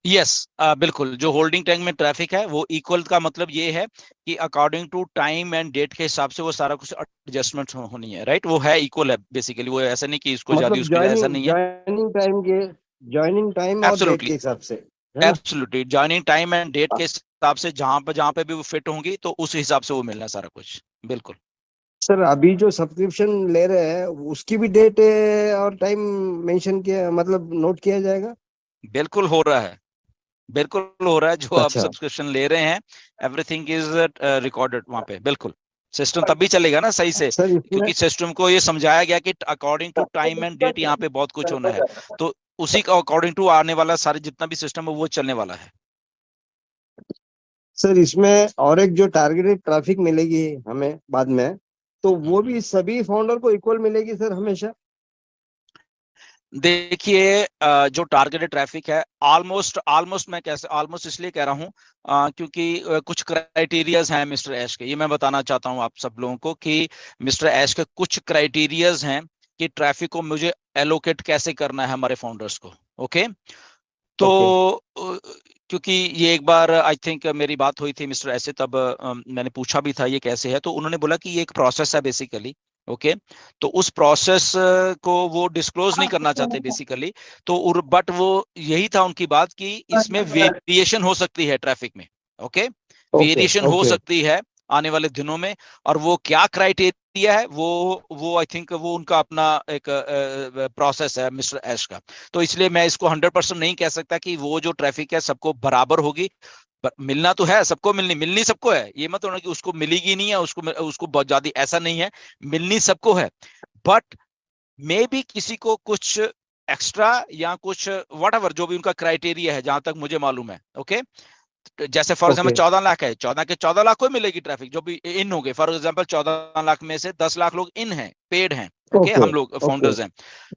Yes, बिल्कुल। जो holding tank में ट्रैफिक है वो इक्वल का मतलब ये है कि according to time and date के हिसाब से वो सारा कुछ एडजस्टमेंट होनी है, राइट। वो है इक्वल है बेसिकली, वो ऐसा नहीं कि इसको ज्यादा मतलब उसके लिए, ऐसा ज्वाइनिंग नहीं है। ज्वाइनिंग टाइम के, ज्वाइनिंग टाइम और डेट एब्सोल्युटली, के हिसाब से, है ना? Absolutely joining time and date के हिसाब से जहां पे भी वो फिट होंगी तो उस हिसाब से वो मिलना है सारा कुछ। बिल्कुल। सर अभी जो सब्सक्रिप्शन ले रहे हैं उसकी भी डेट और टाइम मेंशन किया, मतलब नोट किया जाएगा? बिल्कुल हो रहा है, बिल्कुल हो रहा है। जो आप अच्छा सब्सक्रिप्शन ले रहे हैं, एवरीथिंग इज रिकॉर्डेड वहां पे। बिल्कुल, सिस्टम तभी चलेगा ना सही से, सर इसमें। क्योंकि सिस्टम को ये समझाया गया कि according to time and date यहाँ पे बहुत कुछ होना है। तो उसी का अकॉर्डिंग टू आने वाला सारे जितना भी सिस्टम है वो चलने वाला है। सर इसमें और एक जो टारगेटेड ट्रैफिक मिलेगी हमें बाद में, तो वो हम्म। भी सभी फाउंडर को इक्वल मिलेगी सर हमेशा? देखिए, जो टारगेटेड ट्रैफिक है, ऑलमोस्ट ऑलमोस्ट मैं कैसे ऑलमोस्ट इसलिए कह रहा हूँ क्योंकि कुछ क्राइटेरियाज हैं मिस्टर ऐश के। ये मैं बताना चाहता हूँ आप सब लोगों को कि मिस्टर ऐश के कुछ क्राइटेरियाज हैं कि ट्रैफिक को मुझे एलोकेट कैसे करना है हमारे फाउंडर्स को। ओके। तो ओके। क्योंकि ये एक बार आई थिंक मेरी बात हुई थी मिस्टर ऐसे, तब मैंने पूछा भी था ये कैसे है, तो उन्होंने बोला कि ये एक प्रोसेस है बेसिकली। ओके। तो उस प्रोसेस को वो डिस्क्लोज नहीं करना चाहते बेसिकली। तो बट वो यही था उनकी बात कि इसमें वेरिएशन हो सकती है ट्रैफिक में। ओके। ओके। वेरिएशन हो ओके। सकती है आने वाले दिनों में। और वो क्या क्राइटेरिया है, वो आई थिंक वो उनका अपना एक प्रोसेस है मिस्टर ऐश का। तो इसलिए मैं इसको 100% नहीं कह सकता कि वो जो ट्रैफिक है सबको बराबर होगी। मिलना तो है सबको, मिलनी मिलनी सबको है, ये मत होना कि उसको मिलेगी नहीं है, उसको उसको बहुत ज्यादा, ऐसा नहीं है। मिलनी सबको है। बट मे भी किसी को कुछ एक्स्ट्रा या कुछ वट एवर जो भी उनका क्राइटेरिया है, जहां तक मुझे मालूम है। ओके। जैसे फॉर एग्जाम्पल ओके। 14 लाख है, 14 के 14 लाख को मिलेगी ट्रैफिक जो भी इन हो गए। फॉर एग्जाम्पल 14 लाख में से 10 लाख लोग इन हैं, पेड हैं। Okay, okay. हम लोग ओके। फाउंडर्स हैं।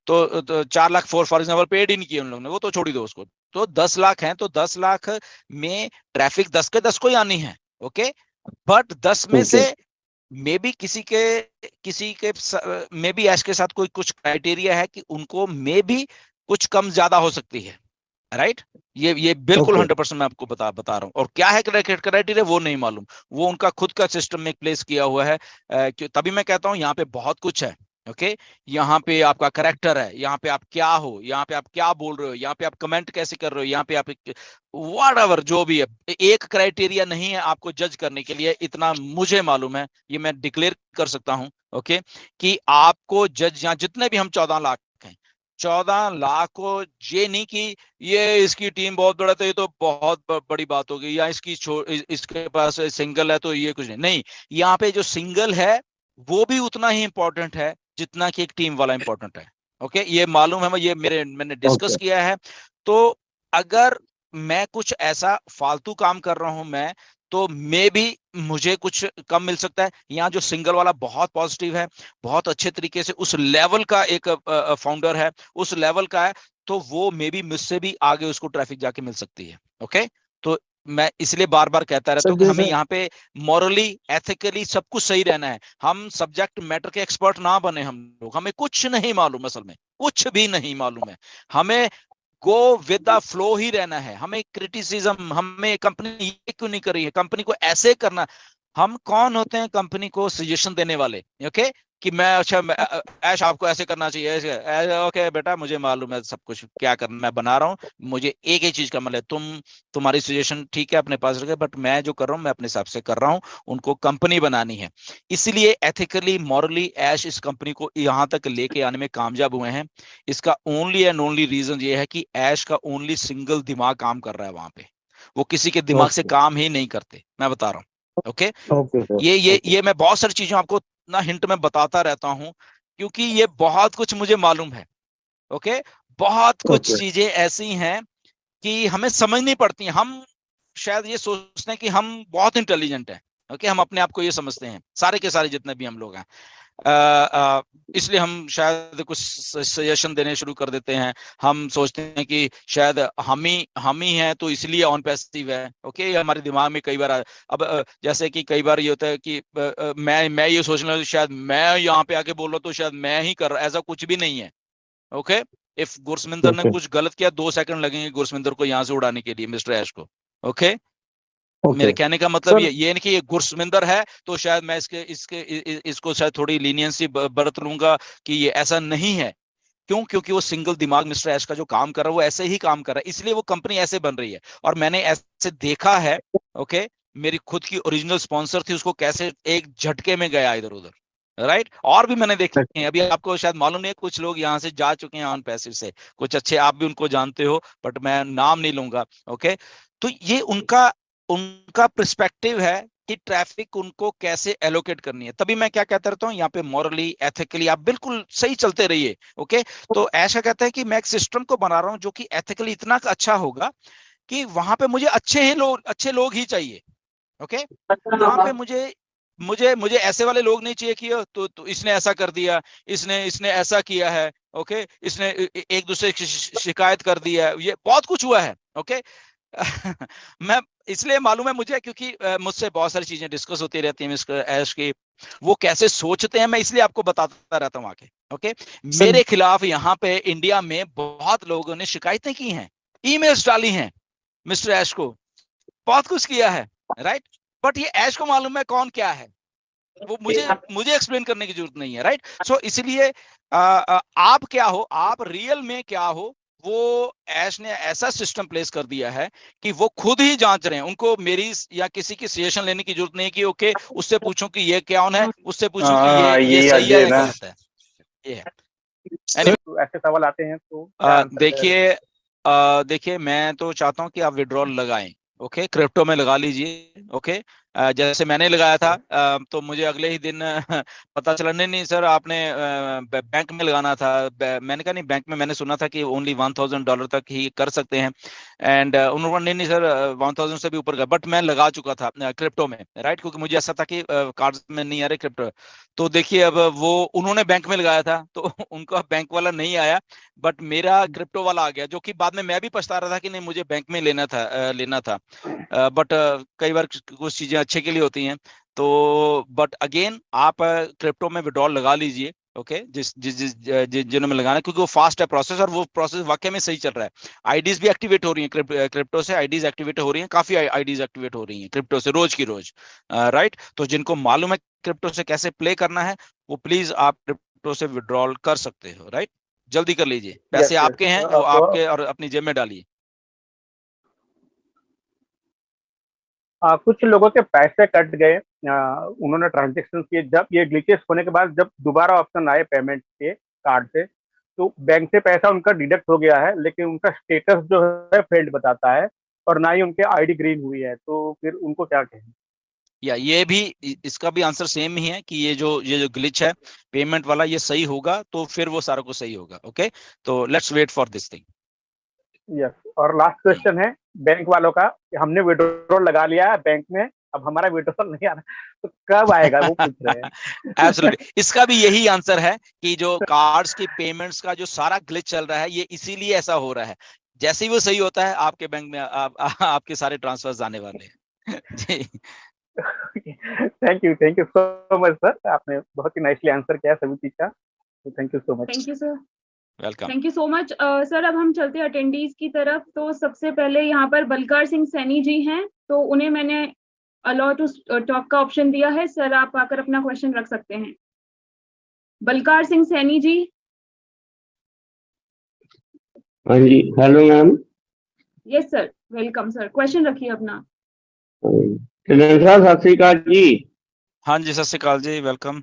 तो 4 लाख फॉर एग्जाम्पल पेड ही नहीं किए उन लोगों ने, वो तो छोड़ ही दो उसको। तो 10 लाख हैं, तो 10 लाख में ट्रैफिक 10 के 10 को ही आनी है। ओके। बट 10 में ठीक से है। मे बी किसी के मे बी ऐश के साथ कोई कुछ क्राइटेरिया है कि उनको मे बी कुछ कम ज्यादा हो सकती है, राइट। ये बिल्कुल ओके। 100% मैं आपको बता रहा हूँ। और क्या है क्राइटेरिया वो नहीं मालूम, वो उनका खुद का सिस्टम में प्लेस किया हुआ है। तभी मैं कहता हूँ यहाँ पे बहुत कुछ है। ओके। यहाँ पे आपका करेक्टर है, यहाँ पे आप क्या हो, यहाँ पे आप क्या बोल रहे हो, यहाँ पे आप कमेंट कैसे कर रहे हो, यहाँ पे आप वट एवर जो भी है। एक क्राइटेरिया नहीं है आपको जज करने के लिए, इतना मुझे मालूम है, ये मैं डिक्लेयर कर सकता हूँ। ओके। कि आपको जज, यहाँ जितने भी हम 14 लाख हैं, 14 लाख को ये नहीं कि ये इसकी टीम बहुत बड़ा तो ये तो बहुत बड़ी बात होगी, या इसके पास सिंगल है तो ये कुछ नहीं नहीं। यहाँ पे जो सिंगल है वो भी उतना ही इंपॉर्टेंट है जितना कि एक टीम वाला इंपॉर्टेंट है। ओके, ये मालूम है, ये मैंने डिस्कस ओके। किया है। तो अगर मैं कुछ ऐसा फालतू काम कर रहा हूं मैं, तो मे भी मुझे कुछ कम मिल सकता है। यहाँ जो सिंगल वाला बहुत पॉजिटिव है, बहुत अच्छे तरीके से उस लेवल का एक फाउंडर है, उस लेवल का है, तो वो मे बी मुझसे भी आगे उसको ट्रैफिक जाके मिल सकती है। ओके। तो मैं इसलिए बार बार कहता रहता सर हूँ कि हमें जैसे। यहाँ पे मॉरली एथिकली सब कुछ सही रहना है। हम सब्जेक्ट मैटर के एक्सपर्ट ना बने हम लोग, हमें कुछ नहीं मालूम, असल में कुछ भी नहीं मालूम है। हमें गो विद द फ्लो ही रहना है। हमें क्रिटिसिज्म, हमें कंपनी ये क्यों नहीं कर रही है, कंपनी को ऐसे करना। हम कौन होते हैं कंपनी को सजेशन देने वाले? ओके। कि मैं अच्छा ऐश आपको ऐसे करना चाहिए, ऐसे ओके बेटा मुझे मालूम है सब कुछ क्या करना मैं बना रहा हूँ। मुझे एक ही चीज का मतलब तुम्हारी सजेशन ठीक है अपने पास रखे, बट मैं जो कर रहा हूँ मैं अपने हिसाब से कर रहा हूँ। उनको कंपनी बनानी है। इसलिए एथिकली मॉरली ऐश इस कंपनी को यहाँ तक लेके आने में कामयाब हुए हैं। इसका ओनली एंड ओनली रीजन ये है कि ऐश का ओनली सिंगल दिमाग काम कर रहा है वहां पे। वो किसी के दिमाग से ओके। काम ही नहीं करते, मैं बता रहा हूँ। ओके। Okay sir. ओके। ये मैं बहुत सारी चीजें आपको ना हिंट में बताता रहता हूँ, क्योंकि ये बहुत कुछ मुझे मालूम है। ओके। बहुत कुछ ओके। चीजें ऐसी हैं कि हमें समझनी पड़ती हैं। हम शायद ये सोचते हैं कि हम बहुत इंटेलिजेंट हैं। ओके। हम अपने आप को ये समझते हैं, सारे के सारे जितने भी हम लोग हैं। अ, अ, इसलिए हम शायद कुछ सजेशन देने शुरू कर देते हैं। हम सोचते हैं कि शायद हम ही हैं, तो इसलिए ऑन पैसिव है। ओके। ये हमारे दिमाग में कई बार अब जैसे कि कई बार ये होता है कि मैं ये सोचने लगा शायद मैं यहाँ पे आके बोल रहा हूँ तो शायद मैं ही कर रहा, ऐसा कुछ भी नहीं है। ओके। इफ गुरसमिंदर ने Okay. कुछ गलत किया 2 सेकंड लगेंगे गुरसमिंदर को यहाँ से उड़ाने के लिए, मिस्टर ऐश को। ओके मेरे Okay. कहने का मतलब सर ये नहीं कि ये गुरसमिंदर है तो शायद मैं इसको शायद थोड़ी लीनियंसी बरत लूंगा कि ये ऐसा नहीं है। क्यों? क्योंकि वो सिंगल दिमाग मिस्टर ऐश का जो काम कर रहा है वो ऐसे ही काम कर रहा है, इसलिए वो कंपनी ऐसे बन रही है। और मैंने ऐसे देखा है। ओके मेरी खुद की ओरिजिनल स्पॉन्सर थी, उसको कैसे एक झटके में गया इधर उधर, राइट। और भी मैंने देखे हैं, अभी आपको शायद मालूम नहीं है, कुछ लोग यहाँ से जा चुके हैं ऑन पैसिव से, कुछ अच्छे आप भी उनको जानते हो, बट मैं नाम नहीं लूंगा। ओके तो ये उनका उनका पर्सपेक्टिव है कि ट्रैफिक उनको कैसे एलोकेट करनी है। तभी मैं क्या कहता रहता हूँ, यहाँ पे मॉरली एथिकली आप बिल्कुल सही चलते रहिए। ओके तो ऐसा कहता है कि मैं एक सिस्टम को बना रहा हूँ जो कि एथिकली इतना अच्छा होगा कि वहां पे मुझे अच्छे लोग ही चाहिए। ओके वहां पे मुझे मुझे मुझे ऐसे वाले लोग नहीं चाहिए कि तो इसने ऐसा कर दिया, इसने इसने ऐसा किया है। ओके इसने एक दूसरे की शिकायत कर दी है, ये बहुत कुछ हुआ है। ओके मैं इसलिए मालूम है मुझे, क्योंकि मुझसे बहुत सारी चीजें डिस्कस होती रहती हैं मिस्टर ऐश की, वो कैसे सोचते हैं मैं इसलिए आपको बताता रहता हूँ आके। ओके मेरे खिलाफ यहाँ पे इंडिया में बहुत लोगों ने शिकायतें की हैं, ईमेल्स डाली हैं मिस्टर ऐश को, बहुत कुछ किया है, राइट। बट ये ऐश को मालूम है कौन क्या है, वो मुझे मुझे एक्सप्लेन करने की जरूरत नहीं है, राइट। सो इसलिए आप क्या हो, आप रियल में क्या हो, वो ऐश ने ऐसा सिस्टम प्लेस कर दिया है कि वो खुद ही जांच रहे हैं, उनको मेरी या किसी की सजेशन लेने की जरूरत नहीं है कि ओके उससे पूछूं कि ये क्या है, उससे पूछूं कि ये सही है या गलत है। ये है anyway, तो ऐसे सवाल आते हैं तो क्या आंसर देखिए देखिए मैं तो चाहता हूं कि आप विड्रॉल लगाएं। ओके क्रिप्टो में लगा लीजिए। ओके जैसे मैंने लगाया था तो मुझे अगले ही दिन पता चला नहीं नहीं सर आपने बैंक में लगाना था। मैंने कहा नहीं, बैंक में मैंने सुना था कि ओनली $1000 तक ही कर सकते हैं। एंड उन्होंने नहीं नहीं सर 1000 से भी ऊपर का, बट मैं लगा चुका था क्रिप्टो में, राइट, क्योंकि मुझे ऐसा था कि कार्ड में नहीं आ रहे क्रिप्टो। तो देखिए अब वो उन्होंने बैंक में लगाया था तो उनका बैंक वाला नहीं आया, बट मेरा क्रिप्टो वाला आ गया, जो कि बाद में मैं भी पछता रहा था कि नहीं मुझे बैंक में लेना था। बट कई बार कुछ चीजें अच्छे के लिए होती हैं। तो बट अगेन आप क्रिप्टो में विड्रॉल लगा लीजिए। ओके जिन्होंने में लगाना, क्योंकि वो फास्ट है प्रोसेस, और वो प्रोसेस वाकई में सही चल रहा है। आईडीज भी एक्टिवेट हो रही हैं, क्रिप्टो से आईडीज एक्टिवेट हो रही हैं, काफी आईडीज एक्टिवेट हो रही हैं क्रिप्टो से रोज की रोज, राइट। तो जिनको मालूम है क्रिप्टो से कैसे प्ले करना है, वो प्लीज आप क्रिप्टो से विड्रॉल कर सकते हो, राइट। जल्दी कर लीजिए, पैसे आपके हैं, वो आपके, और अपनी जेब में डालिए। कुछ लोगों के पैसे कट गए, उन्होंने ट्रांजेक्शन किए, जब ये ग्लिचेस होने के बाद जब दोबारा ऑप्शन आए पेमेंट के कार्ड से, तो बैंक से पैसा उनका डिडक्ट हो गया है, लेकिन उनका स्टेटस जो है फेल्ड बताता है, और ना ही उनके आईडी ग्रीन हुई है, तो फिर उनको क्या कहें? या ये भी, इसका भी आंसर सेम ही है कि ये जो ग्लिच है पेमेंट वाला, ये सही होगा तो फिर वो सारा कुछ सही होगा। ओके तो let's wait for this thing. Yes, और लास्ट क्वेश्चन है बैंक वालों का, हमने विड्रॉल लगा लिया है बैंक में, अब हमारा विड्रॉल नहीं आ रहा, तो कब आएगा वो पूछ रहे हैं। एब्सोल्युटली इसका भी यही आंसर है कि जो कार्ड्स की पेमेंट्स का जो सारा ग्लिच चल रहा है, ये इसीलिए ऐसा हो रहा है। जैसे ही वो सही होता है आपके बैंक में आपके सारे ट्रांसफर्स आने वाले हैं। जी thank you so much sir, आपने बहुत ही नाइसली आंसर किया सभी चीज का, तो thank you so much. Thank you sir. Welcome. Thank you so much sir. अब हम चलते हैं अटेंडीज की तरफ। तो सबसे पहले यहाँ पर बलकार सिंह सैनी जी हैं, तो उन्हें मैंने अलाउ टू टॉक का ऑप्शन दिया है। सर आप आकर अपना क्वेश्चन रख सकते हैं। बलकार सिंह सैनी जी। हाँ जी, hello ma'am. Yes sir, welcome sir, question रखिए अपना। साहब सत श्री अकाल जी। हाँ जी सत श्री अकाल जी, वेलकम।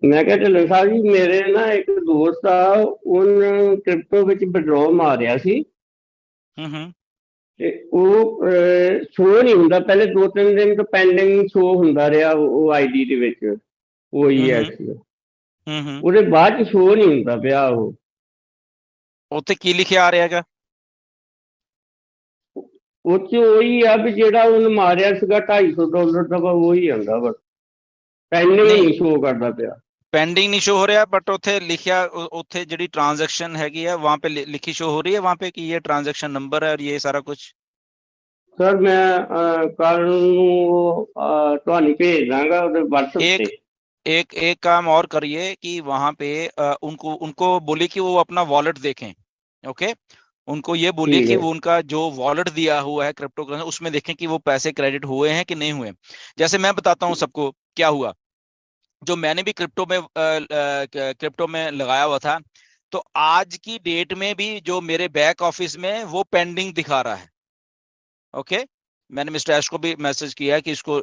मैं क्या ढिल्लों साहब जी, मेरे ना एक दोस्त आ उन क्रिप्टो ਵਿੱਚ ਵਿਡਰੋ ਮਾਰਿਆ ਸੀ ਤੇ ਉਹ ਸ਼ੋ ਨਹੀਂ ਹੁੰਦਾ, ਪਹਿਲੇ 2-3 ਦਿਨ ਤੋਂ ਪੈਂਡਿੰਗ ਸ਼ੋ ਹੁੰਦਾ ਰਿਹਾ ਉਹ ਆਈਡੀ ਦੇ ਵਿੱਚ, ਉਹ EX ਉਹਦੇ ਬਾਅਦ ਚ ਸ਼ੋ ਨਹੀਂ ਹੁੰਦਾ ਪਿਆ। ਉਹ ਉੱਥੇ ਕੀ ਲਿਖਿਆ ਆ ਰਿਹਾ ਹੈਗਾ? ਉਹ ਚ ਉਹੀ ਆ ਵੀ ਜਿਹੜਾ ਉਹਨੇ ਮਾਰਿਆ ਸੀਗਾ $250 ਦਾ, ਉਹੀ ਆਉਂਦਾ ਬਸ, ਪੈਂਡਿੰਗ ਨਹੀਂ ਸ਼ੋ ਕਰਦਾ ਪਿਆ। पेंडिंग नहीं शो हो रहा है, बट उथे लिखिया उथे जी ट्रांजेक्शन हैगी है वहां पे लिखी शो हो रही है वहां पे कि ये ट्रांजेक्शन नंबर है और ये सारा कुछ। सर मैं कल ਨੂੰ ਤੁਹਾਨੂੰ ਭੇਜ ਦਾਂਗਾ ਉਹਦੇ WhatsApp ਤੇ। एक एक काम और करिए कि वहां पे उनको उनको बोलिए कि वो अपना वॉलेट देखें। ओके, उनको ये बोलिए ठीक कि है। वो उनका जो वॉलेट दिया हुआ है क्रिप्टो करेंसी उसमें देखें कि वो पैसे क्रेडिट हुए हैं कि नहीं हुए। जैसे मैं बताता हूँ सबको क्या हुआ, जो मैंने भी क्रिप्टो में लगाया हुआ था, तो आज की डेट में भी जो मेरे बैक ऑफिस में वो पेंडिंग दिखा रहा है। ओके, मैंने मिस्टर ऐश को भी मैसेज किया है कि इसको